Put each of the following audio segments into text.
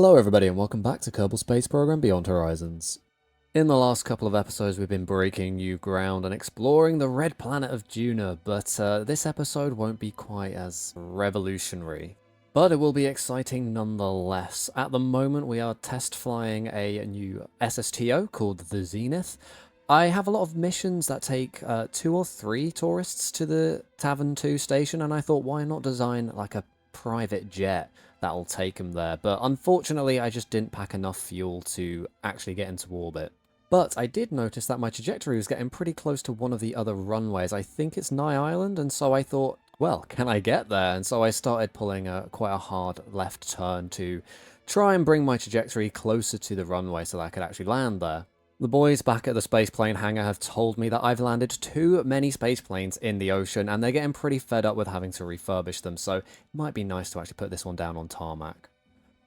Hello everybody and welcome back to Kerbal Space Program Beyond Horizons. In the last couple of episodes we've been breaking new ground and exploring the red planet of Juna, but this episode won't be quite as revolutionary. But it will be exciting nonetheless. At the moment we are test flying a new SSTO called the Zenith. I have a lot of missions that take 2 or 3 tourists to the Tavern 2 station, and I thought why not design like a private jet that'll take them there, but unfortunately I just didn't pack enough fuel to actually get into orbit. But I did notice that my trajectory was getting pretty close to one of the other runways. I think it's Nye Island, and so I thought, well, can I get there? And so I started pulling quite a hard left turn to try and bring my trajectory closer to the runway so that I could actually land there. The boys back at the spaceplane hangar have told me that I've landed too many spaceplanes in the ocean, and they're getting pretty fed up with having to refurbish them, so it might be nice to actually put this one down on tarmac.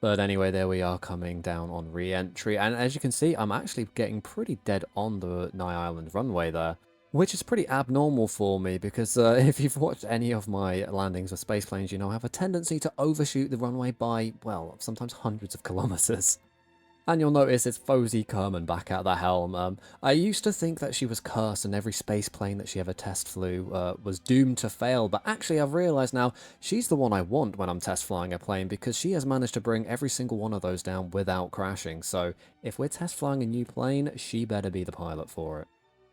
But anyway, there we are coming down on re-entry, and as you can see, I'm actually getting pretty dead on the Nye Island runway there, which is pretty abnormal for me, because if you've watched any of my landings with spaceplanes, you know I have a tendency to overshoot the runway by, well, sometimes hundreds of kilometers. And you'll notice it's Fozy Kerman back at the helm. I used to think that she was cursed and every space plane that she ever test flew was doomed to fail, but actually I've realised now she's the one I want when I'm test flying a plane, because she has managed to bring every single one of those down without crashing. So if we're test flying a new plane, she better be the pilot for it.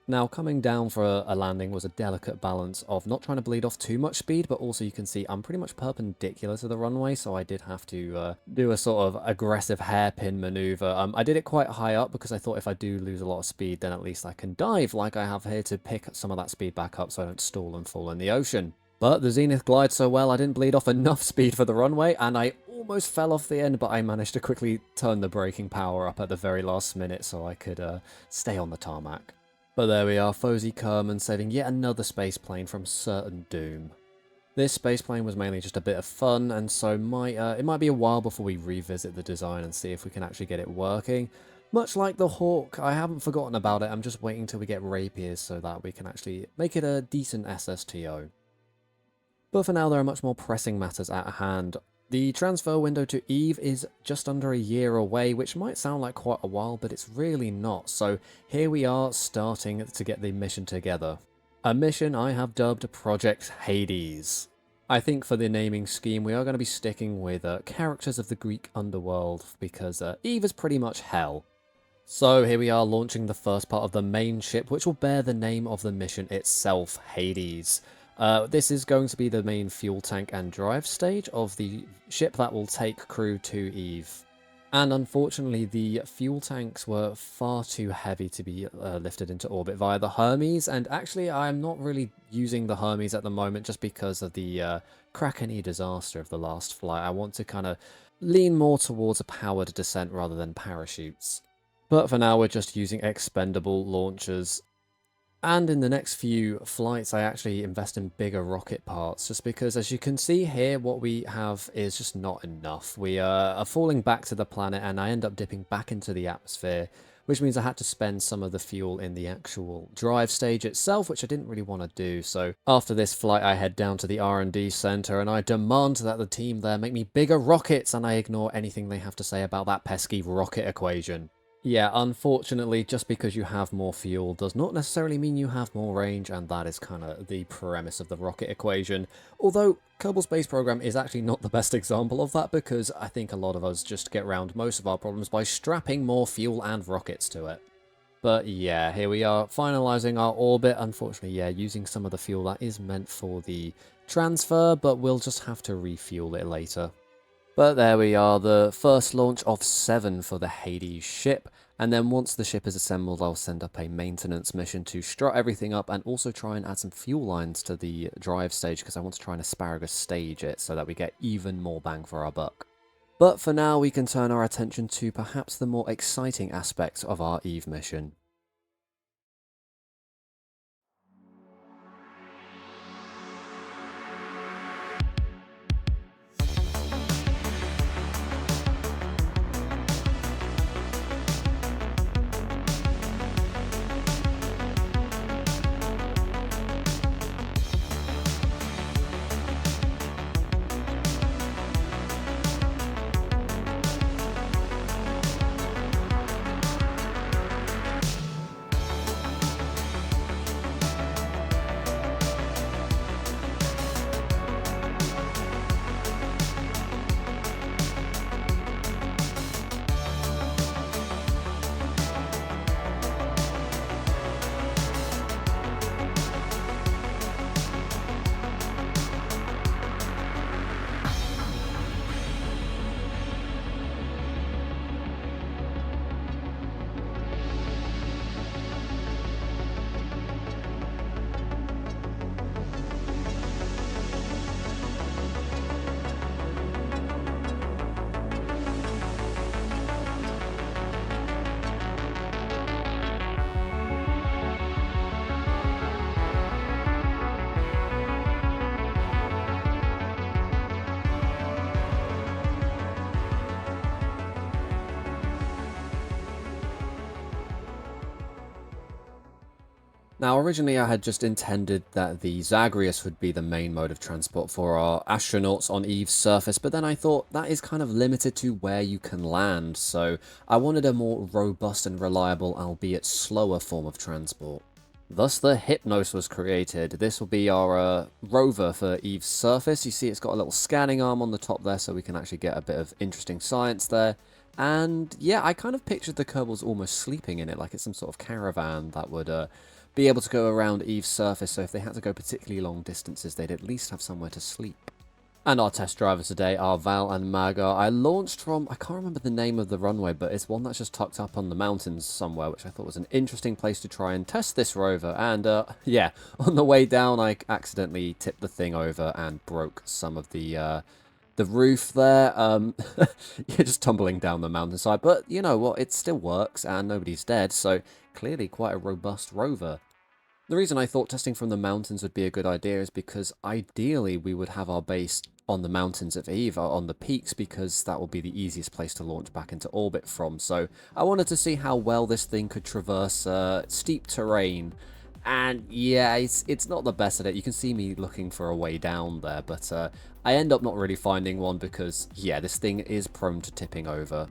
Now, coming down for a landing was a delicate balance of not trying to bleed off too much speed, but also you can see I'm pretty much perpendicular to the runway, so I did have to do a sort of aggressive hairpin maneuver. I did it quite high up because I thought if I do lose a lot of speed, then at least I can dive like I have here to pick some of that speed back up so I don't stall and fall in the ocean. But the Zenith glides so well, I didn't bleed off enough speed for the runway, and I almost fell off the end, but I managed to quickly turn the braking power up at the very last minute so I could stay on the tarmac. But there we are, Fozy Kerman saving yet another spaceplane from certain doom. This spaceplane was mainly just a bit of fun, and so it might be a while before we revisit the design and see if we can actually get it working. Much like the Hawk, I haven't forgotten about it, I'm just waiting till we get rapiers so that we can actually make it a decent SSTO. But for now there are much more pressing matters at hand. The transfer window to Eve is just under a year away, which might sound like quite a while, but it's really not. So here we are starting to get the mission together. A mission I have dubbed Project Hades. I think for the naming scheme we are going to be sticking with characters of the Greek underworld, because Eve is pretty much hell. So here we are launching the first part of the main ship, which will bear the name of the mission itself, Hades. This is going to be the main fuel tank and drive stage of the ship that will take crew to Eve. And unfortunately, the fuel tanks were far too heavy to be lifted into orbit via the Hermes, and actually I'm not really using the Hermes at the moment just because of the Krakeny disaster of the last flight. I want to kind of lean more towards a powered descent rather than parachutes. But for now we're just using expendable launchers. And in the next few flights, I actually invest in bigger rocket parts, just because, as you can see here, what we have is just not enough. We are falling back to the planet, and I end up dipping back into the atmosphere, which means I had to spend some of the fuel in the actual drive stage itself, which I didn't really want to do. So after this flight, I head down to the R&D center, and I demand that the team there make me bigger rockets, and I ignore anything they have to say about that pesky rocket equation. Yeah, unfortunately, just because you have more fuel does not necessarily mean you have more range, and that is kind of the premise of the rocket equation. Although, Kerbal Space Program is actually not the best example of that, because I think a lot of us just get around most of our problems by strapping more fuel and rockets to it. But yeah, here we are, finalising our orbit. Unfortunately, yeah, using some of the fuel that is meant for the transfer, but we'll just have to refuel it later. But there we are, the first launch of 7 for the Hades ship, and then once the ship is assembled I'll send up a maintenance mission to strut everything up and also try and add some fuel lines to the drive stage, because I want to try and asparagus stage it so that we get even more bang for our buck. But for now we can turn our attention to perhaps the more exciting aspects of our Eve mission. Now, originally I had just intended that the Zagreus would be the main mode of transport for our astronauts on Eve's surface, but then I thought that is kind of limited to where you can land, so I wanted a more robust and reliable, albeit slower form of transport. Thus, the Hypnos was created. This will be our rover for Eve's surface. You see it's got a little scanning arm on the top there, so we can actually get a bit of interesting science there. And yeah, I kind of pictured the Kerbals almost sleeping in it, like it's some sort of caravan that would be able to go around Eve's surface, so if they had to go particularly long distances, they'd at least have somewhere to sleep. And our test drivers today are Val and Magar. I launched from, I can't remember the name of the runway, but it's one that's just tucked up on the mountains somewhere, which I thought was an interesting place to try and test this rover. And yeah, on the way down, I accidentally tipped the thing over and broke some of the roof there. You're just tumbling down the mountainside, but you know what, it still works and nobody's dead, so clearly quite a robust rover. The reason I thought testing from the mountains would be a good idea is because ideally we would have our base on the mountains of Eve, on the peaks, because that will be the easiest place to launch back into orbit from. So I wanted to see how well this thing could traverse steep terrain. And yeah, it's not the best at it. You can see me looking for a way down there, but I end up not really finding one because, yeah, this thing is prone to tipping over.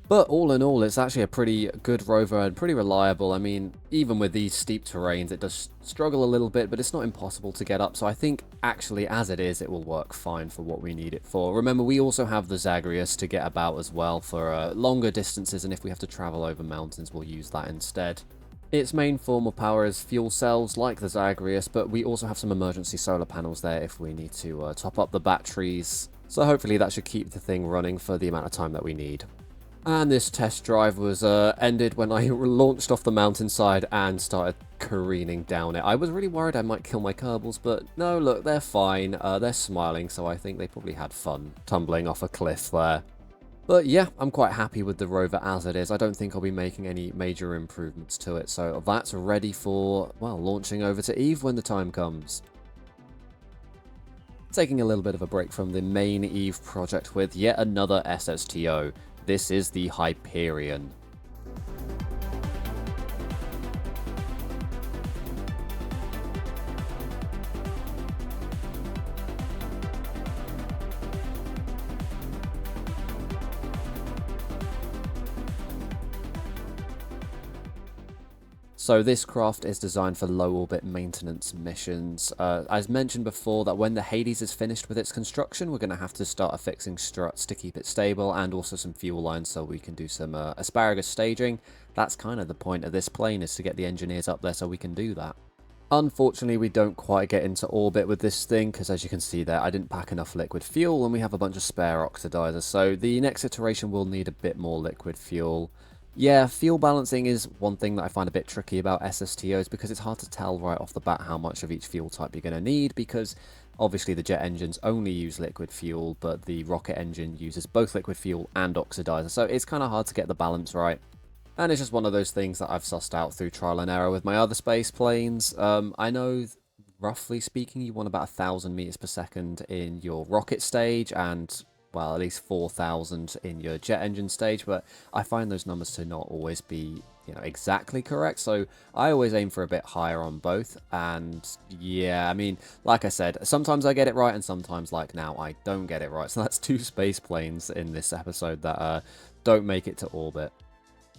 But all in all, it's actually a pretty good rover and pretty reliable. I mean, even with these steep terrains, it does struggle a little bit, but it's not impossible to get up. So I think, actually, as it is, it will work fine for what we need it for. Remember, we also have the Zagreus to get about as well for longer distances, and if we have to travel over mountains, we'll use that instead. Its main form of power is fuel cells, like the Zagreus, but we also have some emergency solar panels there if we need to top up the batteries. So hopefully that should keep the thing running for the amount of time that we need. And this test drive was ended when I launched off the mountainside and started careening down it. I was really worried I might kill my Kerbals, but no, look, they're fine. They're smiling, so I think they probably had fun tumbling off a cliff there. But yeah, I'm quite happy with the rover as it is. I don't think I'll be making any major improvements to it, so that's ready for, well, launching over to Eve when the time comes. Taking a little bit of a break from the main Eve project with yet another SSTO. This is the Hyperion. So this craft is designed for low orbit maintenance missions. As mentioned before, that when the Hades is finished with its construction, we're going to have to start affixing struts to keep it stable, and also some fuel lines so we can do some asparagus staging. That's kind of the point of this plane, is to get the engineers up there so we can do that. Unfortunately, we don't quite get into orbit with this thing, because as you can see there, I didn't pack enough liquid fuel, and we have a bunch of spare oxidizers, so the next iteration will need a bit more liquid fuel. Yeah, fuel balancing is one thing that I find a bit tricky about SSTOs, because it's hard to tell right off the bat how much of each fuel type you're going to need, because obviously the jet engines only use liquid fuel, but the rocket engine uses both liquid fuel and oxidizer, so it's kind of hard to get the balance right. And it's just one of those things that I've sussed out through trial and error with my other space planes. I know, roughly speaking, you want about 1,000 meters per second in your rocket stage, and well, at least 4,000 in your jet engine stage, but I find those numbers to not always be, you know, exactly correct, so I always aim for a bit higher on both. And yeah, I mean, like I said, sometimes I get it right, and sometimes, like now, I don't get it right, so that's 2 space planes in this episode that don't make it to orbit.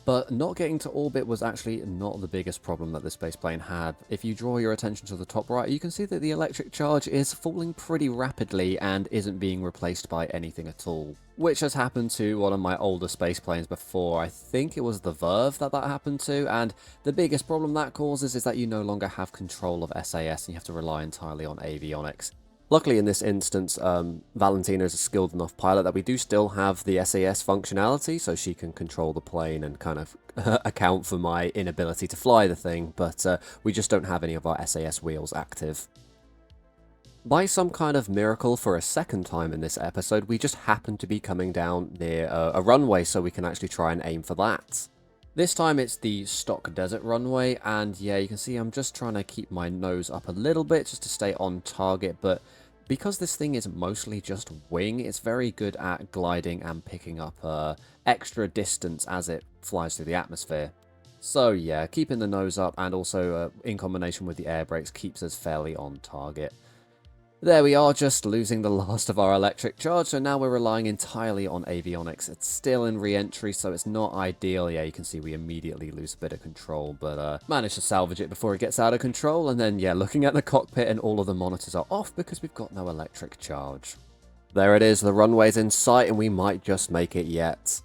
But not getting to orbit was actually not the biggest problem that the spaceplane had. If you draw your attention to the top right, you can see that the electric charge is falling pretty rapidly and isn't being replaced by anything at all. Which has happened to one of my older spaceplanes before. I think it was the Verve that happened to, and the biggest problem that causes is that you no longer have control of SAS and you have to rely entirely on avionics. Luckily in this instance, Valentina is a skilled enough pilot that we do still have the SAS functionality, so she can control the plane and kind of account for my inability to fly the thing, but we just don't have any of our SAS wheels active. By some kind of miracle, for a second time in this episode, we just happen to be coming down near a runway, so we can actually try and aim for that. This time it's the stock desert runway, and yeah, you can see I'm just trying to keep my nose up a little bit just to stay on target, but because this thing is mostly just wing, it's very good at gliding and picking up extra distance as it flies through the atmosphere. So yeah, keeping the nose up and also in combination with the air brakes keeps us fairly on target. There we are, just losing the last of our electric charge, so now we're relying entirely on avionics. It's still in re-entry, so it's not ideal. Yeah, you can see we immediately lose a bit of control, but managed to salvage it before it gets out of control, and then, yeah, looking at the cockpit and all of the monitors are off because we've got no electric charge. There it is, the runway's in sight, and we might just make it yet.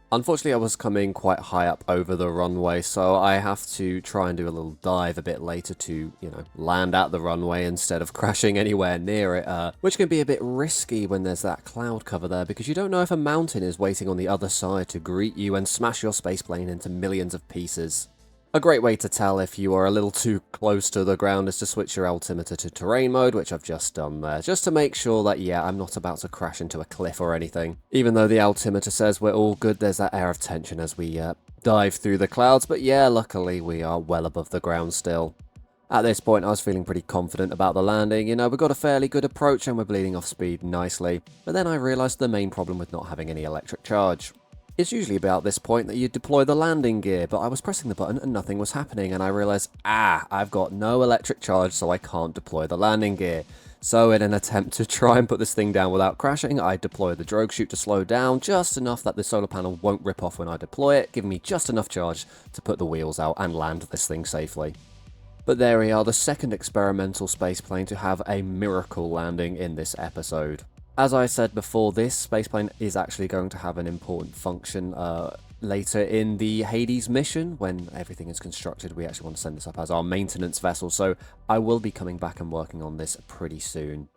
Unfortunately, I was coming quite high up over the runway, so I have to try and do a little dive a bit later to, land at the runway instead of crashing anywhere near it, which can be a bit risky when there's that cloud cover there, because you don't know if a mountain is waiting on the other side to greet you and smash your spaceplane into millions of pieces. A great way to tell if you are a little too close to the ground is to switch your altimeter to terrain mode, which I've just done there, just to make sure that, yeah, I'm not about to crash into a cliff or anything. Even though the altimeter says we're all good, there's that air of tension as we dive through the clouds, but yeah, luckily we are well above the ground still. At this point, I was feeling pretty confident about the landing. We've got a fairly good approach and we're bleeding off speed nicely, but then I realised the main problem with not having any electric charge. It's usually about this point that you deploy the landing gear, but I was pressing the button and nothing was happening, and I realised, I've got no electric charge, so I can't deploy the landing gear. So in an attempt to try and put this thing down without crashing, I deploy the drogue chute to slow down, just enough that the solar panel won't rip off when I deploy it, giving me just enough charge to put the wheels out and land this thing safely. But there we are, the second experimental spaceplane to have a miracle landing in this episode. As I said before, this spaceplane is actually going to have an important function later in the Hades mission. When everything is constructed, we actually want to send this up as our maintenance vessel, so I will be coming back and working on this pretty soon.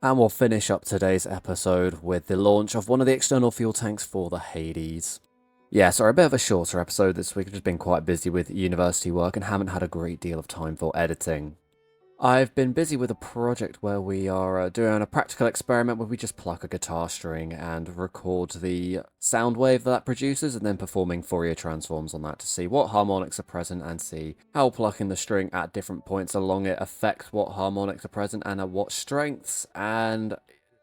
And we'll finish up today's episode with the launch of one of the external fuel tanks for the Hades. Yeah, sorry, a bit of a shorter episode this week. I've just been quite busy with university work and haven't had a great deal of time for editing. I've been busy with a project where we are doing a practical experiment where we just pluck a guitar string and record the sound wave that produces, and then performing Fourier transforms on that to see what harmonics are present and see how plucking the string at different points along it affects what harmonics are present and at what strengths, and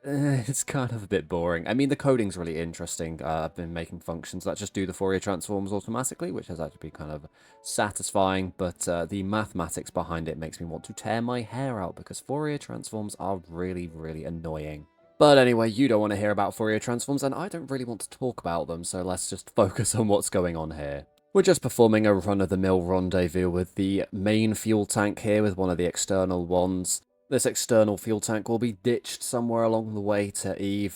it's kind of a bit boring. I mean, the coding's really interesting. I've been making functions that just do the Fourier transforms automatically, which has actually been kind of satisfying, but the mathematics behind it makes me want to tear my hair out because Fourier transforms are really, really annoying. But anyway, you don't want to hear about Fourier transforms, and I don't really want to talk about them, so let's just focus on what's going on here. We're just performing a run-of-the-mill rendezvous with the main fuel tank here with one of the external ones. This external fuel tank will be ditched somewhere along the way to Eve,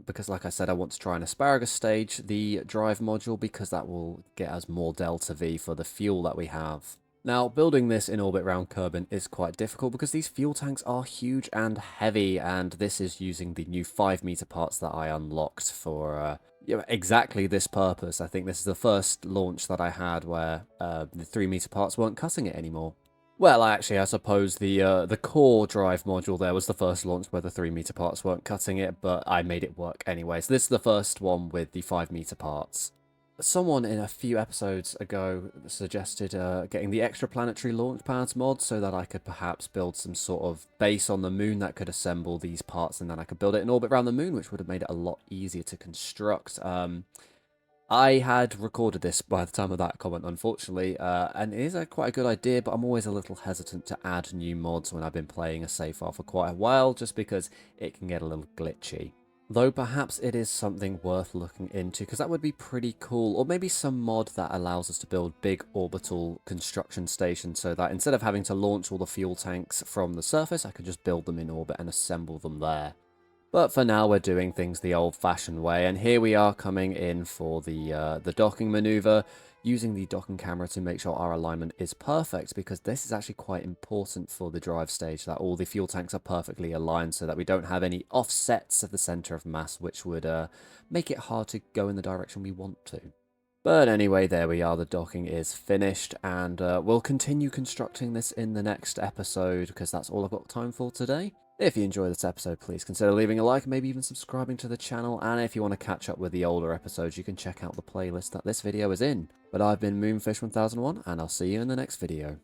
because like I said, I want to try and asparagus stage the drive module because that will get us more delta V for the fuel that we have. Now, building this in orbit around Kerbal is quite difficult because these fuel tanks are huge and heavy, and this is using the new 5-meter parts that I unlocked for exactly this purpose. I think this is the first launch that I had where the 3-meter parts weren't cutting it anymore. Well, actually, I suppose the core drive module there was the first launch where the 3-meter parts weren't cutting it, but I made it work anyway. So this is the first one with the 5-meter parts. Someone in a few episodes ago suggested getting the extraplanetary launch pads mod so that I could perhaps build some sort of base on the moon that could assemble these parts, and then I could build it in orbit around the moon, which would have made it a lot easier to construct. I had recorded this by the time of that comment, unfortunately, and it is quite a good idea, but I'm always a little hesitant to add new mods when I've been playing a save file for quite a while, just because it can get a little glitchy. Though perhaps it is something worth looking into, because that would be pretty cool, or maybe some mod that allows us to build big orbital construction stations so that instead of having to launch all the fuel tanks from the surface, I could just build them in orbit and assemble them there. But for now, we're doing things the old-fashioned way, and here we are coming in for the docking maneuver, using the docking camera to make sure our alignment is perfect, because this is actually quite important for the drive stage, that all the fuel tanks are perfectly aligned so that we don't have any offsets of the center of mass, which would make it hard to go in the direction we want to. But anyway, there we are, the docking is finished, and we'll continue constructing this in the next episode, because that's all I've got time for today. If you enjoyed this episode, please consider leaving a like, maybe even subscribing to the channel, and if you want to catch up with the older episodes, you can check out the playlist that this video is in. But I've been Moonfish1001, and I'll see you in the next video.